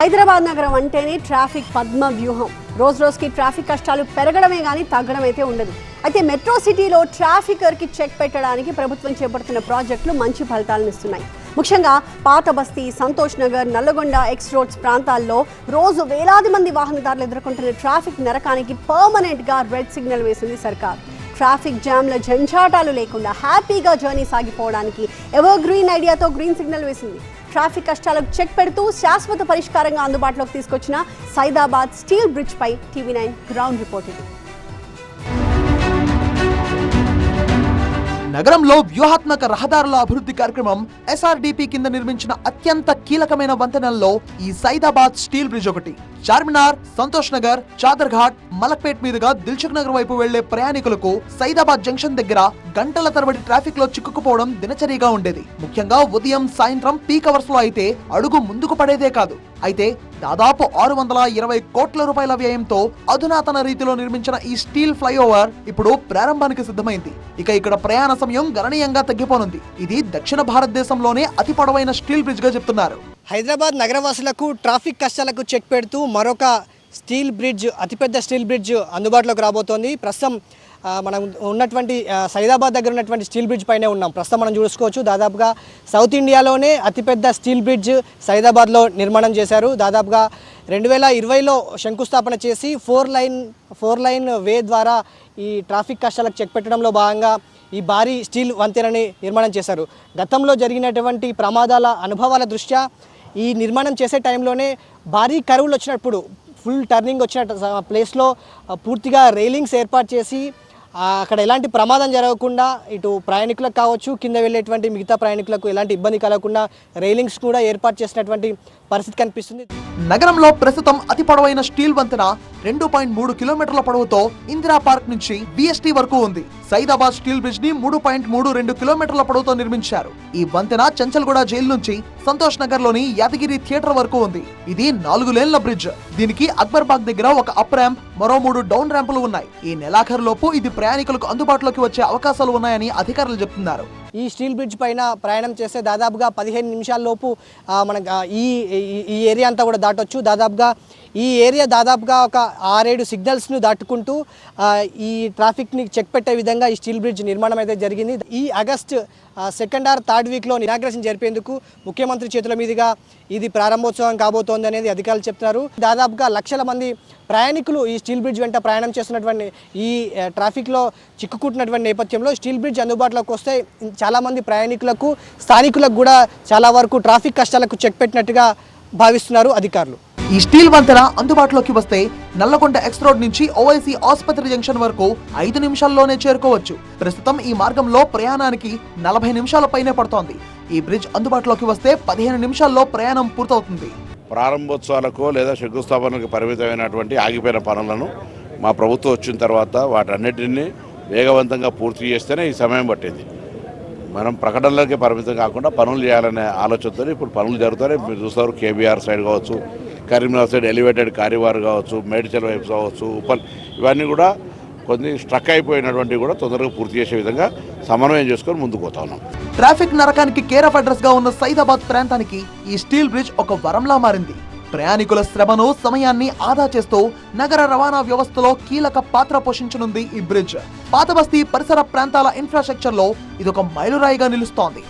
హైదరాబాద్ నగరం అంటేనే ట్రాఫిక్ పద్మ వ్యూహం. రోజు రోజుకి ట్రాఫిక్ కష్టాలు పెరగడమే కానీ తగ్గడం అయితే ఉండదు. అయితే మెట్రో సిటీలో ట్రాఫికర్కి చెక్ పెట్టడానికి ప్రభుత్వం చేపడుతున్న ప్రాజెక్టులు మంచి ఫలితాలను ఇస్తున్నాయి. ముఖ్యంగా పాత బస్తీ, సంతోష్ నగర్, నల్లగొండ, ఎక్స్ రోడ్స్ ప్రాంతాల్లో రోజు వేలాది మంది వాహనదారులు ఎదుర్కొంటున్న ట్రాఫిక్ నరకానికి పర్మనెంట్గా రెడ్ సిగ్నల్ వేసింది సర్కార్. ట్రాఫిక్ జామ్ల జంఝాటాలు లేకుండా హ్యాపీగా జర్నీ సాగిపోవడానికి ఎవర్ గ్రీన్ ఐడియాతో గ్రీన్ సిగ్నల్ వేసింది. ట్రాఫిక్ కష్టాలకు చెక్ పెడుతూ శాశ్వత పరిష్కారంగా అందుబాటులోకి తీసుకొచ్చిన సైదాబాద్ స్టీల్ బ్రిడ్జ్ పై TV9 గ్రౌండ్ రిపోర్ట్ ఇది. నగరంలో వ్యూహాత్మక రహదారుల అభివృద్ధి కార్యక్రమం SRDP కింద నిర్మించిన అత్యంత కీలకమైన వంతెనల్లో ఈ సైదాబాద్ స్టీల్ బ్రిడ్జ్ ఒకటి. చార్మినార్, సంతోష్ నగర్, చాదర్ ఘాట్, మలక్పేట్ మీదుగా దిల్సుఖ్ నగర్ వైపు వెళ్లే ప్రయాణికులకు సైదాబాద్ జంక్షన్ దగ్గర గంటల తరబడి ట్రాఫిక్ లో చిక్కుకుపోవడం దినచర్యగా ఉండేది. ముఖ్యంగా ఉదయం, సాయంత్రం పీక్ అవర్స్ లో అయితే అడుగు ముందుకు పడేదే కాదు. అయితే దాదాపు 620 కోట్ల రూపాయల వ్యయంతో అధునాతన రీతిలో నిర్మించిన ఈ స్టీల్ ఫ్లైఓవర్ ఇప్పుడు ప్రారంభానికి సిద్ధమైంది. ఇక ఇక్కడ ప్రయాణ సమయం గణనీయంగా తగ్గిపోనుంది. ఇది దక్షిణ భారతదేశంలోనే అతి పొడవైన స్టీల్ బ్రిడ్జ్ గా చెప్తున్నారు. హైదరాబాద్ నగరవాసులకు ట్రాఫిక్ కష్టాలకు చెక్ పెడుతూ మరొక స్టీల్ బ్రిడ్జ్, అతిపెద్ద స్టీల్ బ్రిడ్జ్ అందుబాటులోకి రాబోతోంది. ప్రస్తుతం మనం ఉన్నటువంటి సైదాబాద్ దగ్గర ఉన్నటువంటి స్టీల్ బ్రిడ్జ్ పైనే ఉన్నాం. ప్రస్తుతం మనం చూసుకోవచ్చు, దాదాపుగా సౌత్ ఇండియాలోనే అతిపెద్ద స్టీల్ బ్రిడ్జ్ సైదాబాద్లో నిర్మాణం చేశారు. దాదాపుగా 2020లో శంకుస్థాపన చేసి ఫోర్ లైన్ వే ద్వారా ఈ ట్రాఫిక్ కష్టాలకు చెక్ పెట్టడంలో భాగంగా ఈ భారీ స్టీల్ వంతెనని నిర్మాణం చేశారు. గతంలో జరిగినటువంటి ప్రమాదాల అనుభవాల దృష్ట్యా ఈ నిర్మాణం చేసే టైంలోనే భారీ కరువులు వచ్చినప్పుడు, ఫుల్ టర్నింగ్ వచ్చిన ప్లేస్లో పూర్తిగా రైలింగ్స్ ఏర్పాటు చేసి అక్కడ ఎలాంటి ప్రమాదం జరగకుండా ఇటు ప్రయాణికులకు కావచ్చు, కింద వెళ్ళేటువంటి మిగతా ప్రయాణికులకు ఎలాంటి ఇబ్బంది కలగకుండా రైలింగ్స్ కూడా ఏర్పాటు చేసినటువంటి పరిస్థితి కనిపిస్తుంది. నగరంలో ప్రస్తుతం అతి పొడవైన స్టీల్ వంతెన 2.3 కిలోమీటర్ల పొడవుతో ఇందిరా పార్క్ నుంచి BST వరకు ఉంది. సైదాబాద్ స్టీల్ బ్రిడ్జ్ ని 3.32 కిలోమీటర్ల పొడవుతో నిర్మించారు. ఈ వంతెన చంచల్గూడ జైలు నుంచి సంతోష్ నగర్ లోని యాదగిరి థియేటర్ వరకు ఉంది. ఇది 4 లేన్ల బ్రిడ్జ్. దీనికి అక్బర్ బాగ్ దగ్గర ఒక అప్ ర్యాంప్, మరో 3 డౌన్ ర్యాంపులు ఉన్నాయి. ఈ నెలాఖరులోపు ఇది ప్రయాణికులకు అందుబాటులోకి వచ్చే అవకాశాలు ఉన్నాయని అధికారులు చెప్తున్నారు. ఈ స్టీల్ బ్రిడ్జ్ పైన ప్రయాణం చేస్తే దాదాపుగా 15 నిమిషాల్లోపు మనకు ఈ ఏరియా అంతా కూడా దాటొచ్చు. దాదాపుగా ఈ ఏరియా దాదాపుగా ఒక 6-7 సిగ్నల్స్ను దాటుకుంటూ ఈ ట్రాఫిక్ని చెక్ పెట్టే విధంగా ఈ స్టీల్ బ్రిడ్జ్ నిర్మాణం అయితే జరిగింది. ఈ ఆగస్ట్ 2nd or 3rd వీక్లో ఇనాగ్రేషన్ జరిపేందుకు ముఖ్యమంత్రి చేతుల మీదుగా ఇది ప్రారంభోత్సవం కాబోతోంది అనేది అధికారులు చెప్తున్నారు. దాదాపుగా లక్షల మంది ప్రయాణికులు ఈ స్టీల్ బ్రిడ్జ్ వెంట ప్రయాణం చేస్తున్నటువంటి ఈ ట్రాఫిక్లో చిక్కుకుంటున్నటువంటి నేపథ్యంలో స్టీల్ బ్రిడ్జ్ అందుబాటులోకి వస్తే చాలామంది ప్రయాణికులకు, స్థానికులకు కూడా చాలా వరకు ట్రాఫిక్ కష్టాలకు చెక్ పెట్టినట్టుగా భావిస్తున్నారు అధికారులు. ఈ స్టీల్ వంతెన అందుబాటులోకి వస్తే నల్లగొండ ఎక్స్ రోడ్ నుంచి OIC ఆసుపత్రి జంక్షన్ వరకు 5 నిమిషాల్లోనే చేరుకోవచ్చు. ప్రస్తుతం ఈ మార్గంలో ప్రయాణానికి 40 నిమిషాల పైనే పడుతోంది. ఈ బ్రిడ్జ్ అందుబాటులోకి వస్తే 15 నిమిషాల్లో ప్రయాణం పూర్తవుతుంది. ప్రారంభోత్సవాలకు లేదా శంకుస్థాపనకు పరిమితమైనటువంటి ఆగిపోయిన పనులను మా ప్రభుత్వం వచ్చిన తర్వాత వాటన్నిటిని వేగవంతంగా పూర్తి చేస్తేనే ఈ సమయం పట్టింది. మనం ప్రకటనలకే పరిమితం కాకుండా పనులు చేయాలనే ఆలోచనతో ఇప్పుడు పనులు జరుగుతాయి. మీరు చూస్తారు, KBR సైడ్ కావచ్చు, కరీంనగర్ సైడ్ ఎలివేటెడ్ కారివార్ కావచ్చు, మేడ్చల్ వైపు కావచ్చు, ఉప్పల్, ఇవన్నీ కూడా కొన్ని స్ట్రక్ అయిపోయినటువంటి కూడా తొందరగా పూర్తి చేసే విధంగా సమన్వయం చేసుకొని ముందుకు పోతా ఉన్నాం. ట్రాఫిక్ నరకానికి కేర్ ఆఫ్ అడ్రస్ గా ఉన్న సైదాబాద్ ప్రాంతానికి ఈ స్టీల్ బ్రిడ్జ్ ఒక వరంలా మారింది. ప్రయాణికుల శ్రమను, సమయాన్ని ఆదా చేస్తూ నగర రవాణా వ్యవస్థలో కీలక పాత్ర పోషించనుంది ఈ బ్రిడ్జ్. పాత బస్తీ పరిసర ప్రాంతాల ఇన్ఫ్రాస్ట్రక్చర్ లో ఇదొక మైలురాయిగా నిలుస్తోంది.